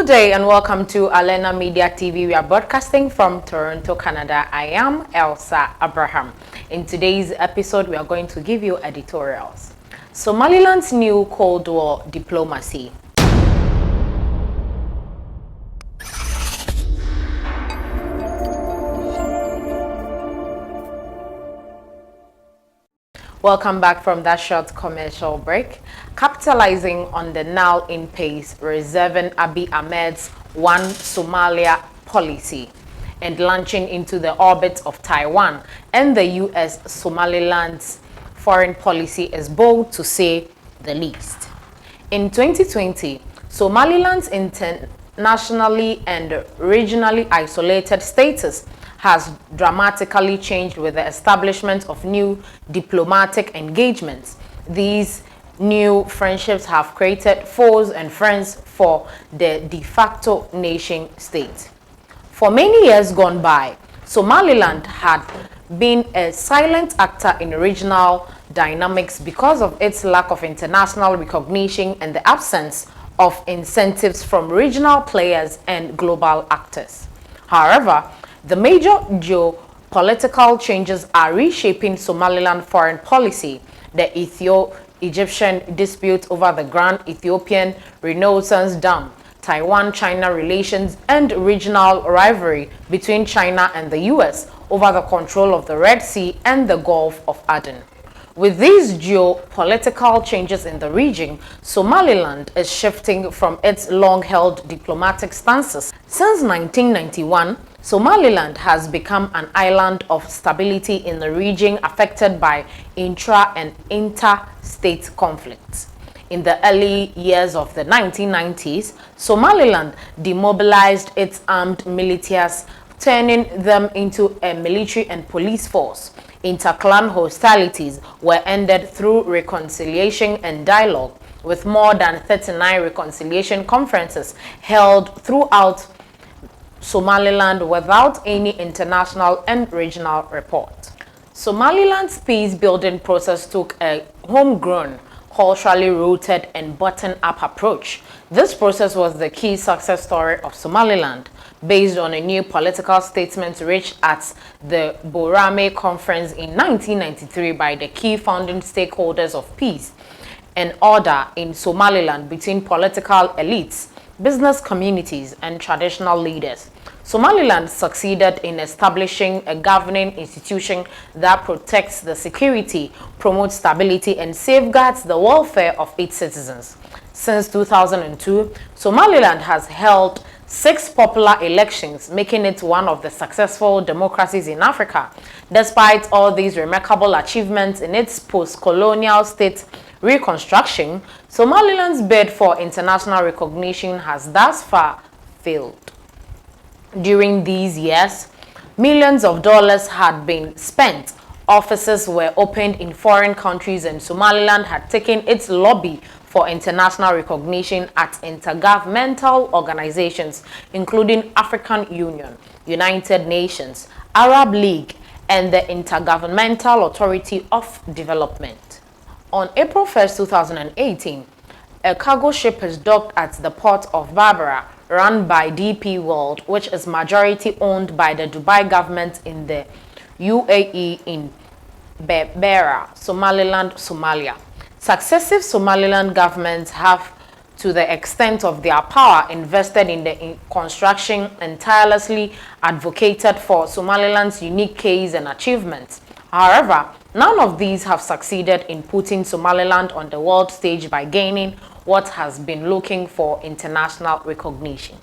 day and welcome to Alena Media TV. We are broadcasting from Toronto, Canada. I am Elsa Abraham. In today's episode, we are going to give you editorials. Somaliland's new Cold War diplomacy. Welcome back from that short commercial break. Capitalizing on the now in pace, reserving Abiy Ahmed's One Somalia policy and launching into the orbit of Taiwan and the U.S., Somaliland's foreign policy is bold to say the least. In 2020, Somaliland's internationally and regionally isolated status has dramatically changed with the establishment of new diplomatic engagements. These new friendships have created foes and friends for the de facto nation state. For many years gone by, Somaliland had been a silent actor in regional dynamics because of its lack of international recognition and the absence of incentives from regional players and global actors. However, the major geopolitical changes are reshaping Somaliland foreign policy. The Egyptian dispute over the Grand Ethiopian Renaissance Dam, Taiwan-China relations, and regional rivalry between China and the U.S. over the control of the Red Sea and the Gulf of Aden. With these geopolitical changes in the region, Somaliland is shifting from its long-held diplomatic stances. Since 1991, Somaliland has become an island of stability in the region affected by intra- and interstate conflicts. In the early years of the 1990s, Somaliland demobilized its armed militias, turning them into a military and police force. Inter-clan hostilities were ended through reconciliation and dialogue, with more than 39 reconciliation conferences held throughout Somaliland without any international and regional report. Somaliland's peace-building process took a homegrown, culturally rooted and bottom-up approach. This process was the key success story of Somaliland, based on a new political statement reached at the Borame Conference in 1993 by the key founding stakeholders of peace and order in Somaliland between political elites, business communities, and traditional leaders. Somaliland succeeded in establishing a governing institution that protects the security, promotes stability, and safeguards the welfare of its citizens. Since 2002, Somaliland has held 6 popular elections, making it one of the successful democracies in Africa. Despite all these remarkable achievements in its post-colonial state reconstruction, Somaliland's bid for international recognition has thus far failed. During these years, millions of dollars had been spent, offices were opened in foreign countries, and Somaliland had taken its lobby for international recognition at intergovernmental organizations, including African Union, United Nations, Arab League, and the Intergovernmental Authority of Development. On April 1st, 2018, a cargo ship is docked at the port of Berbera, run by DP World, which is majority owned by the Dubai government in the UAE in Berbera, Somaliland, Somalia. Successive Somaliland governments have, to the extent of their power, invested in the construction and tirelessly advocated for Somaliland's unique case and achievements. However, none of these have succeeded in putting Somaliland on the world stage by gaining what has been looking for international recognition.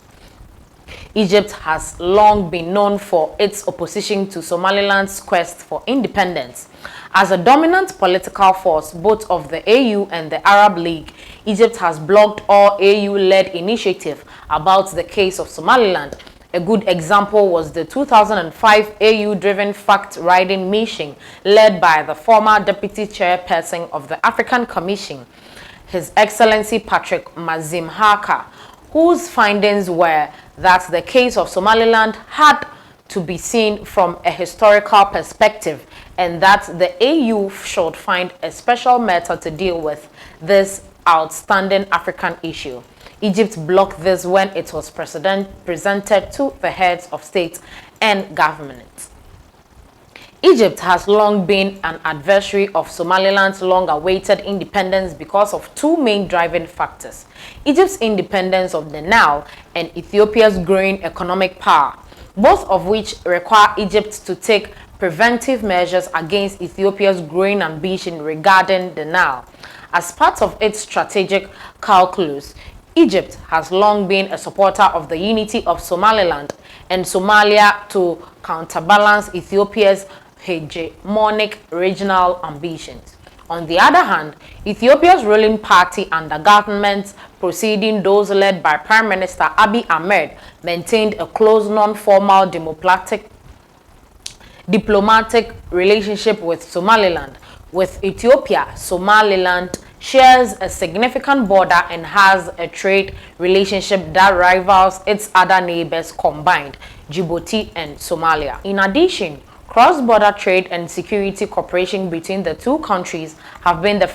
Egypt has long been known for its opposition to Somaliland's quest for independence. As a dominant political force, both of the AU and the Arab League, Egypt has blocked all AU-led initiative about the case of Somaliland. A good example was the 2005 AU-driven fact-writing mission led by the former deputy chairperson of the African Commission, His Excellency Patrick Mazimhaka, whose findings were that the case of Somaliland had to be seen from a historical perspective and that the AU should find a special method to deal with this outstanding African issue. Egypt blocked this when it was presented to the heads of state and government. Egypt has long been an adversary of Somaliland's long-awaited independence because of two main driving factors: Egypt's independence of the Nile and Ethiopia's growing economic power, both of which require Egypt to take preventive measures against Ethiopia's growing ambition regarding the Nile. As part of its strategic calculus, Egypt has long been a supporter of the unity of Somaliland and Somalia to counterbalance Ethiopia's hegemonic regional ambitions. On the other hand, Ethiopia's ruling party and the governments preceding those led by Prime Minister Abiy Ahmed maintained a close non-formal diplomatic relationship with Somaliland. With Ethiopia, Somaliland shares a significant border and has a trade relationship that rivals its other neighbors combined, Djibouti and Somalia. In addition, cross-border trade and security cooperation between the two countries have been the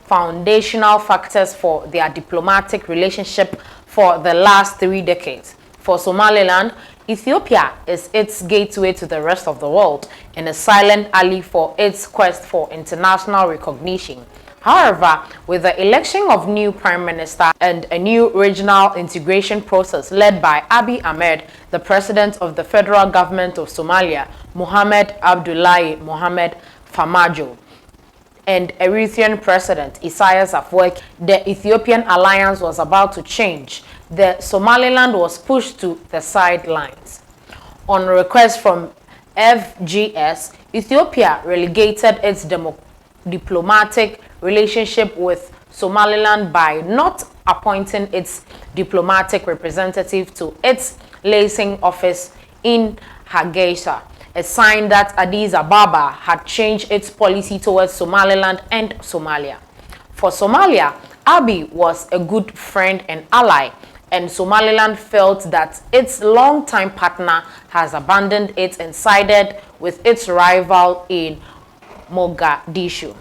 foundational factors for their diplomatic relationship for the last 3 decades. For Somaliland, Ethiopia is its gateway to the rest of the world and a silent ally for its quest for international recognition. However, with the election of new Prime Minister and a new regional integration process led by Abiy Ahmed, the President of the Federal Government of Somalia, Mohamed Abdullahi Mohamed Farmajo, and Eritrean President Isaias Afwerki, the Ethiopian alliance was about to change. The Somaliland was pushed to the sidelines. On request from FGS, Ethiopia relegated its diplomatic relationship with Somaliland by not appointing its diplomatic representative to its liaison office in Hargeisa, a sign that Addis Ababa had changed its policy towards Somaliland and Somalia. For Somalia, Abiy was a good friend and ally, and Somaliland felt that its longtime partner has abandoned it and sided with its rival in Mogadishu.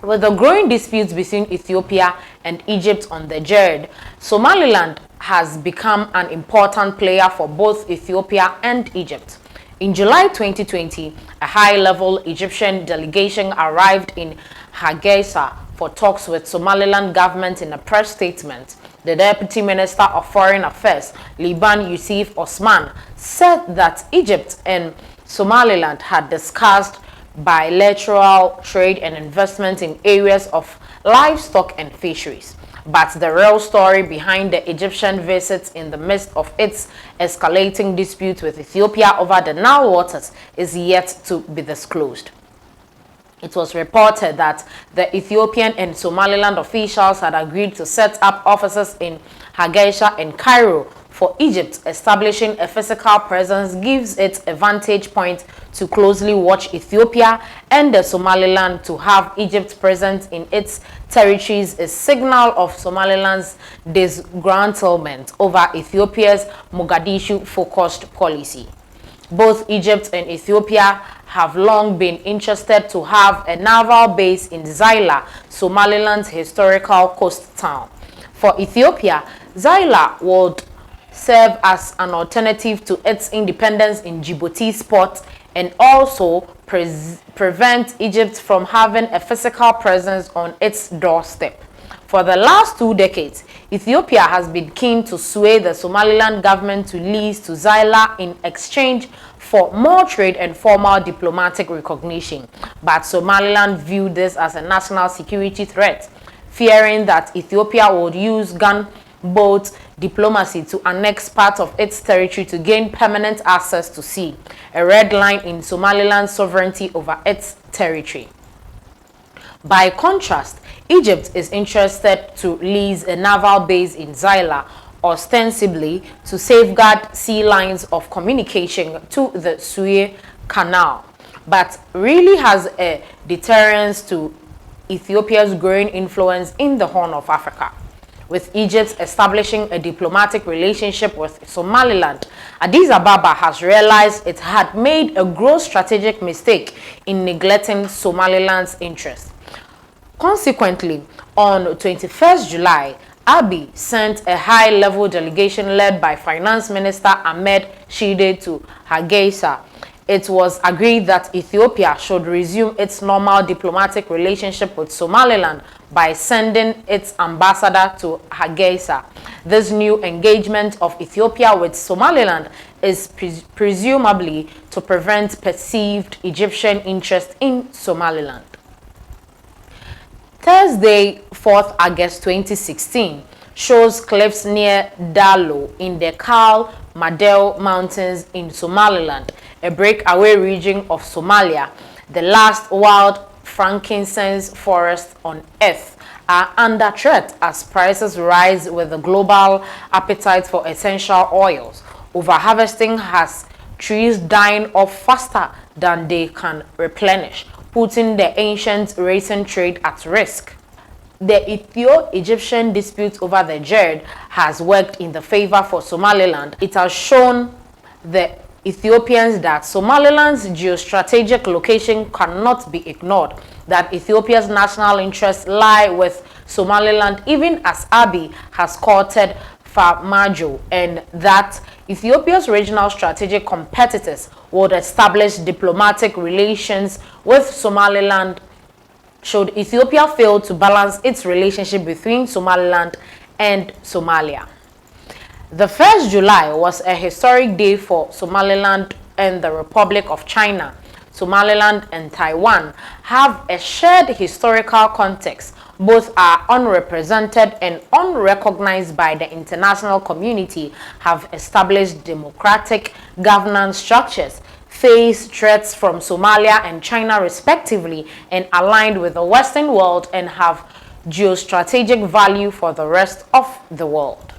With the growing disputes between Ethiopia and Egypt on the Djed, Somaliland has become an important player for both Ethiopia and Egypt. In July 2020, a high-level Egyptian delegation arrived in Hargeisa for talks with Somaliland government. In a press statement, the Deputy Minister of Foreign Affairs, Liban Yusuf Osman, said that Egypt and Somaliland had discussed bilateral trade and investment in areas of livestock and fisheries. But the real story behind the Egyptian visits in the midst of its escalating dispute with Ethiopia over the Nile waters is yet to be disclosed. It was reported that the Ethiopian and Somaliland officials had agreed to set up offices in Hargeisa and Cairo. For Egypt, establishing a physical presence gives it a vantage point to closely watch Ethiopia, and the Somaliland to have Egypt present in its territories is a signal of Somaliland's disgruntlement over Ethiopia's Mogadishu-focused policy. Both Egypt and Ethiopia have long been interested to have a naval base in Zaila, Somaliland's historical coast town. For Ethiopia, Zaila would serve as an alternative to its independence in Djibouti's port and also prevent Egypt from having a physical presence on its doorstep. For the last 2 decades, Ethiopia has been keen to sway the Somaliland government to lease to Zaila in exchange for more trade and formal diplomatic recognition. But Somaliland viewed this as a national security threat, fearing that Ethiopia would use gunboat diplomacy to annex part of its territory to gain permanent access to sea, a red line in Somaliland's sovereignty over its territory. By contrast, Egypt is interested to lease a naval base in Zaila, ostensibly to safeguard sea lines of communication to the Suez Canal, but really has a deterrence to Ethiopia's growing influence in the Horn of Africa. With Egypt establishing a diplomatic relationship with Somaliland, Addis Ababa has realized it had made a gross strategic mistake in neglecting Somaliland's interests. Consequently, on 21st July, Abiy sent a high-level delegation led by Finance Minister Ahmed Shide to Hargeisa. It was agreed that Ethiopia should resume its normal diplomatic relationship with Somaliland by sending its ambassador to Hargeisa. This new engagement of Ethiopia with Somaliland is presumably to prevent perceived Egyptian interest in Somaliland. Thursday, 4th August 2016, shows cliffs near Dalo in the Kal Madel Mountains in Somaliland, a breakaway region of Somalia. The last wild frankincense forests on earth are under threat as prices rise with the global appetite for essential oils. Overharvesting has trees dying off faster than they can replenish, putting the ancient racing trade at risk. The Ethio-Egyptian dispute over the Jerd has worked in the favor for Somaliland. It has shown the Ethiopians that Somaliland's geostrategic location cannot be ignored, that Ethiopia's national interests lie with Somaliland even as Abiy has courted Farmajo, and that Ethiopia's regional strategic competitors would establish diplomatic relations with Somaliland should Ethiopia fail to balance its relationship between Somaliland and Somalia. The 1st July was a historic day for Somaliland and the Republic of China. Somaliland and Taiwan have a shared historical context. Both are unrepresented and unrecognized by the international community, have established democratic governance structures, face threats from Somalia and China respectively, and aligned with the Western world and have geostrategic value for the rest of the world.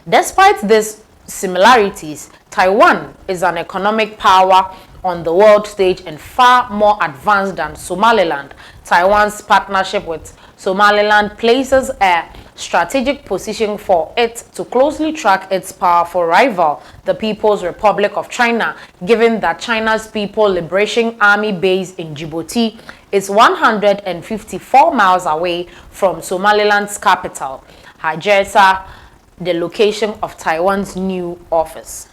Despite these similarities, Taiwan is an economic power on the world stage and far more advanced than Somaliland. Taiwan's partnership with Somaliland places a strategic position for it to closely track its powerful rival, the People's Republic of China, given that China's People Liberation Army base in Djibouti is 154 miles away from Somaliland's capital, Hargeisa, the location of Taiwan's new office.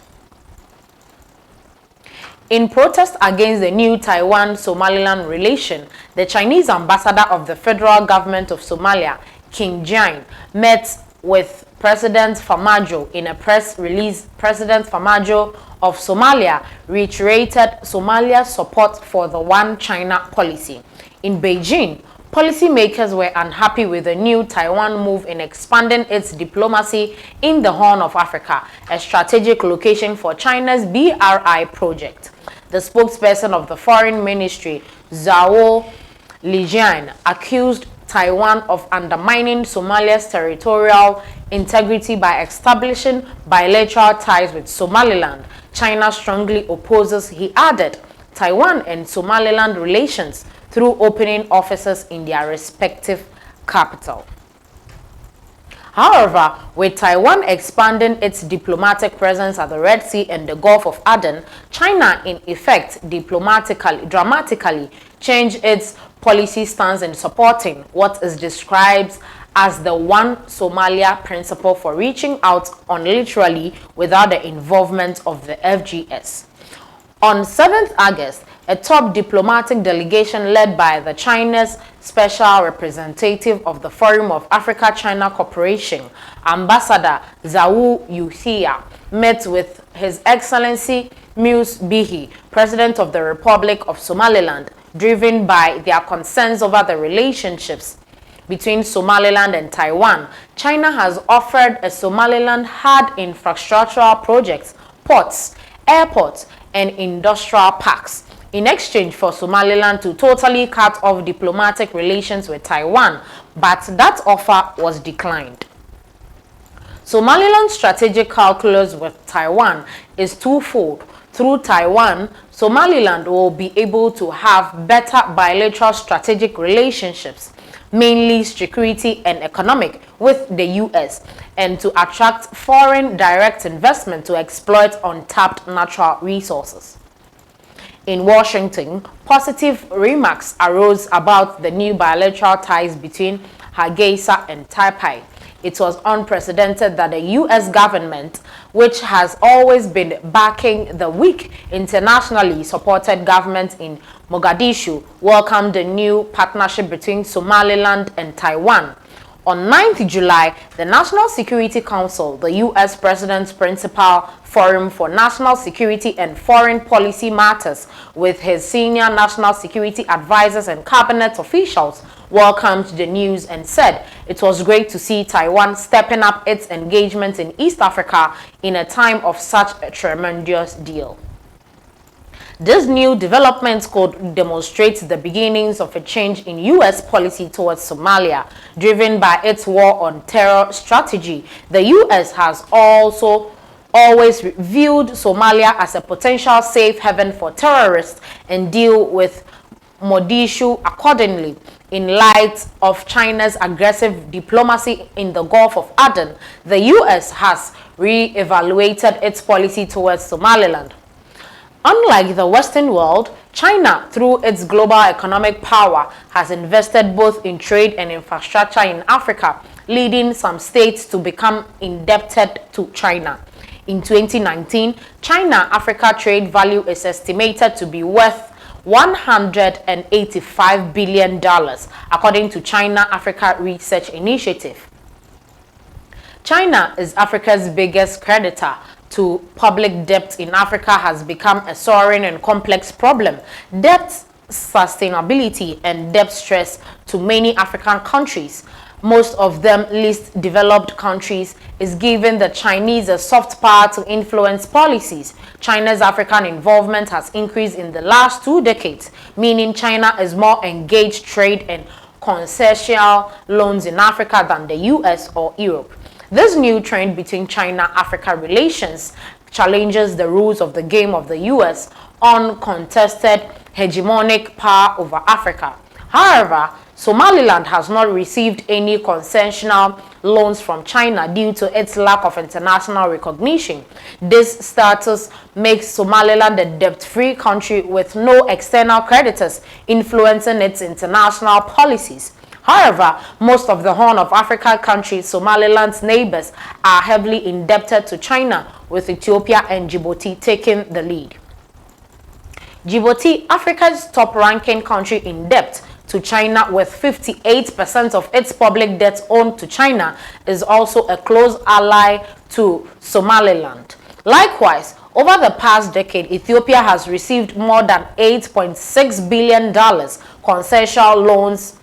In protest against the new Taiwan-Somaliland relation, the Chinese ambassador of the federal government of Somalia, King Jain, met with President Farmajo. In a press release, President Farmajo of Somalia reiterated Somalia's support for the One China policy. In Beijing, policymakers were unhappy with the new Taiwan move in expanding its diplomacy in the Horn of Africa, a strategic location for China's BRI project. The spokesperson of the Foreign Ministry, Zhao Lijian, accused Taiwan of undermining Somalia's territorial integrity by establishing bilateral ties with Somaliland. China strongly opposes, he added, Taiwan and Somaliland relations through opening offices in their respective capital. However, with Taiwan expanding its diplomatic presence at the Red Sea and the Gulf of Aden, China in effect dramatically changed its policy stance in supporting what is described as the One Somalia principle for reaching out unilaterally without the involvement of the FGS. On 7th August, a top diplomatic delegation led by the China's special representative of the Forum of Africa-China Cooperation, Ambassador Zhao Yuxia, met with His Excellency Mus Bihi, President of the Republic of Somaliland, driven by their concerns over the relationships between Somaliland and Taiwan. China has offered a Somaliland hard infrastructural projects, ports, airports, and industrial parks in exchange for Somaliland to totally cut off diplomatic relations with Taiwan, but that offer was declined. Somaliland's strategic calculus with Taiwan is twofold. Through Taiwan, Somaliland will be able to have better bilateral strategic relationships, mainly security and economic, with the U.S., and to attract foreign direct investment to exploit untapped natural resources. In Washington, positive remarks arose about the new bilateral ties between Hargeisa and Taipei. it was unprecedented that the U.S. government, which has always been backing the weak internationally supported government in Mogadishu, welcomed the new partnership between Somaliland and Taiwan. On 9th July, the National Security Council, the U.S. President's principal forum for national security and foreign policy matters, with his senior national security advisors and cabinet officials, welcomed the news and said it was great to see Taiwan stepping up its engagement in East Africa in a time of such a tremendous deal. This new development could demonstrate the beginnings of a change in U.S. policy towards Somalia, driven by its war on terror strategy. The U.S. has also always viewed Somalia as a potential safe haven for terrorists and deal with Mogadishu accordingly. In light of China's aggressive diplomacy in the Gulf of Aden, the U.S. has re-evaluated its policy towards Somaliland. Unlike the Western world, China, through its global economic power, has invested both in trade and infrastructure in Africa, leading some states to become indebted to China. In 2019, China-Africa trade value is estimated to be worth $185 billion, according to China-Africa Research Initiative. China is Africa's biggest creditor to public debt in Africa has become a soaring and complex problem. Debt sustainability and debt stress to many African countries, most of them least developed countries, is giving the Chinese a soft power to influence policies. China's African involvement has increased in the last 2 decades, meaning China is more engaged trade and concessional loans in Africa than the US or Europe. This new trend between China-Africa relations challenges the rules of the game of the U.S. uncontested hegemonic power over Africa. However, Somaliland has not received any concessional loans from China due to its lack of international recognition. This status makes Somaliland a debt-free country with no external creditors influencing its international policies. However, most of the Horn of Africa countries, Somaliland's neighbors, are heavily indebted to China, with Ethiopia and Djibouti taking the lead. Djibouti, Africa's top-ranking country in debt to China, with 58% of its public debt owed to China, is also a close ally to Somaliland. Likewise, over the past decade, Ethiopia has received more than $8.6 billion concessional loans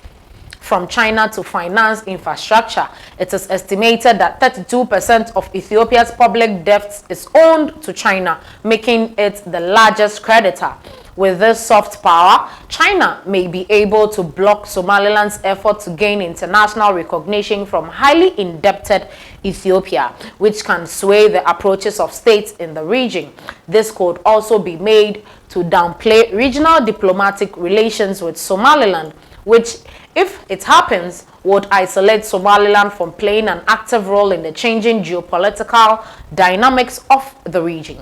from China to finance infrastructure. It is estimated that 32% of Ethiopia's public debt is owned to China, making it the largest creditor. With this soft power, China may be able to block Somaliland's effort to gain international recognition from highly indebted Ethiopia, which can sway the approaches of states in the region. This could also be made to downplay regional diplomatic relations with Somaliland, which, if it happens, would isolate Somaliland from playing an active role in the changing geopolitical dynamics of the region.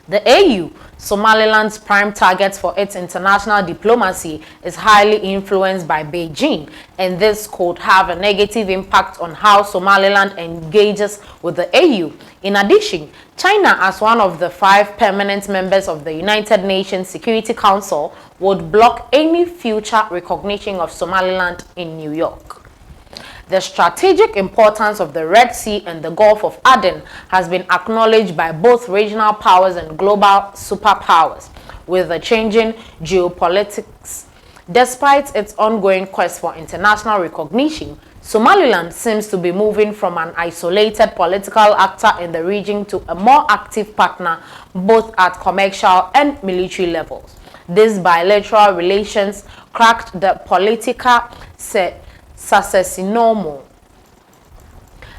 The AU, Somaliland's prime target for its international diplomacy, is highly influenced by Beijing, and this could have a negative impact on how Somaliland engages with the AU. In addition, China, as one of the 5 permanent members of the United Nations Security Council, would block any future recognition of Somaliland in New York. The strategic importance of the Red Sea and the Gulf of Aden has been acknowledged by both regional powers and global superpowers. With the changing geopolitics, despite its ongoing quest for international recognition, Somaliland seems to be moving from an isolated political actor in the region to a more active partner, both at commercial and military levels. These bilateral relations cracked the political successinomo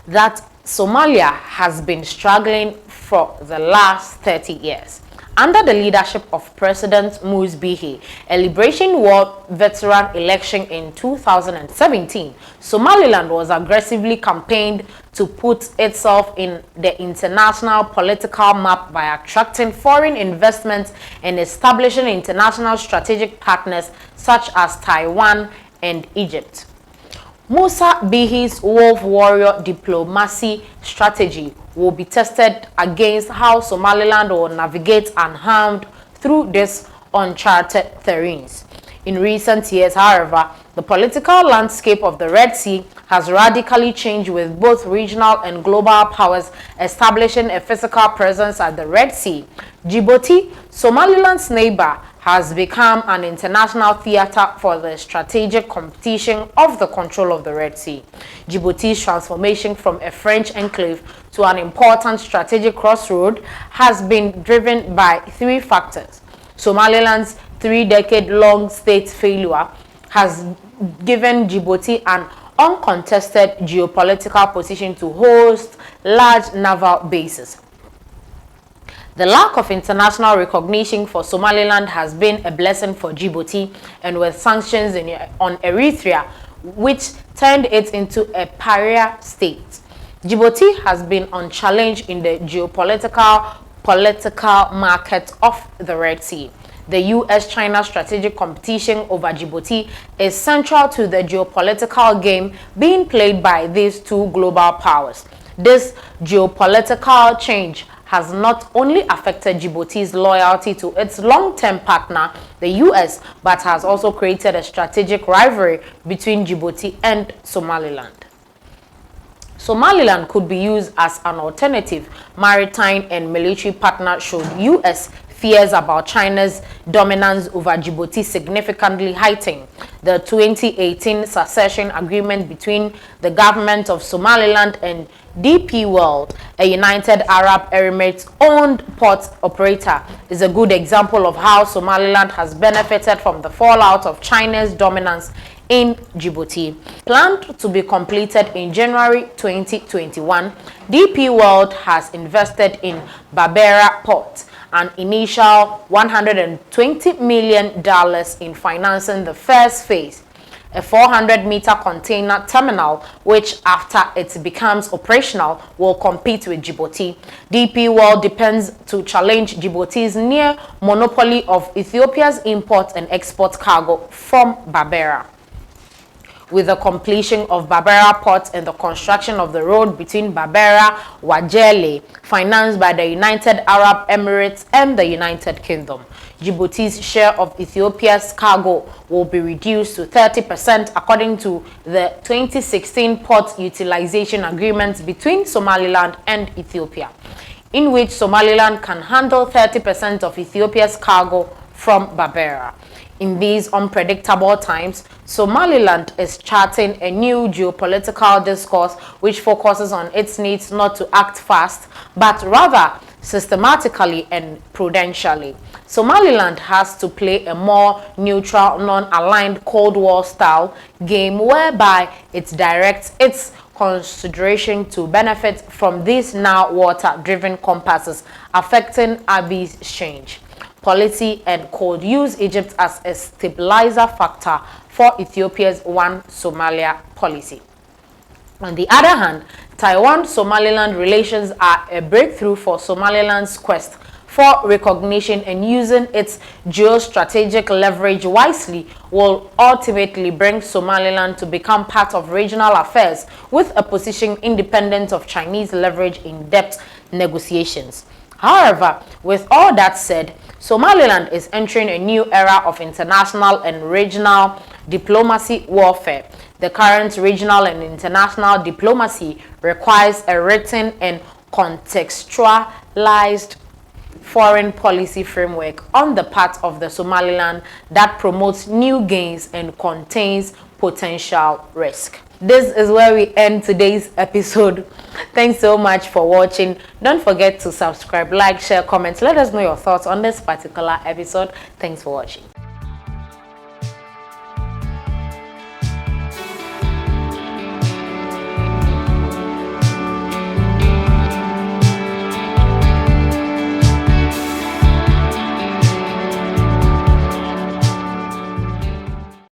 that Somalia has been struggling for the last 30 years. Under the leadership of President Muse Bihi, a Liberation War veteran election in 2017, Somaliland was aggressively campaigned to put itself in the international political map by attracting foreign investment and establishing international strategic partners such as Taiwan and Egypt. Musa Bihi's wolf warrior diplomacy strategy will be tested against how Somaliland will navigate unharmed through these uncharted terrains. In recent years, however, the political landscape of the Red Sea has radically changed, with both regional and global powers establishing a physical presence at the Red Sea. Djibouti, Somaliland's neighbor, has become an international theater for the strategic competition of the control of the Red Sea. Djibouti's transformation from a French enclave to an important strategic crossroad has been driven by three factors. Somaliland's three-decade-long state failure has given Djibouti an uncontested geopolitical position to host large naval bases. The lack of international recognition for Somaliland has been a blessing for Djibouti, and with sanctions on Eritrea, which turned it into a pariah state. Djibouti has been unchallenged in the political market of the Red Sea. The US-China strategic competition over Djibouti is central to the geopolitical game being played by these two global powers. This geopolitical change has not only affected Djibouti's loyalty to its long-term partner, the US, but has also created a strategic rivalry between Djibouti and Somaliland. Somaliland could be used as an alternative maritime and military partner should US fears about China's dominance over Djibouti significantly heighten. The 2018 succession agreement between the government of Somaliland and DP World, a United Arab Emirates-owned port operator, is a good example of how Somaliland has benefited from the fallout of China's dominance in Djibouti. Planned to be completed in January 2021, DP World has invested in Berbera Port an initial $120 million in financing the first phase, a 400-meter container terminal, which after it becomes operational will compete with Djibouti. DP World depends to challenge Djibouti's near monopoly of Ethiopia's import and export cargo from Berbera. With the completion of Berbera Port and the construction of the road between Berbera and Wajele, financed by the United Arab Emirates and the United Kingdom, Djibouti's share of Ethiopia's cargo will be reduced to 30% according to the 2016 Port Utilization Agreement between Somaliland and Ethiopia, in which Somaliland can handle 30% of Ethiopia's cargo from Berbera. In these unpredictable times, Somaliland is charting a new geopolitical discourse which focuses on its needs not to act fast, but rather systematically and prudentially. Somaliland has to play a more neutral, non-aligned Cold War style game whereby it directs its consideration to benefit from these now water-driven compasses affecting Abiy's change policy and could use Egypt as a stabilizer factor for Ethiopia's One Somalia policy. On the other hand, Taiwan-Somaliland relations are a breakthrough for Somaliland's quest for recognition, and using its geostrategic leverage wisely will ultimately bring Somaliland to become part of regional affairs with a position independent of Chinese leverage in depth negotiations. However, with all that said, Somaliland is entering a new era of international and regional diplomacy warfare. The current regional and international diplomacy requires a written and contextualized foreign policy framework on the part of the Somaliland that promotes new gains and contains potential risk. This is where we end today's episode. Thanks so much for watching. Don't forget to subscribe, like, share, comment. Let us know your thoughts on this particular episode. Thanks for watching.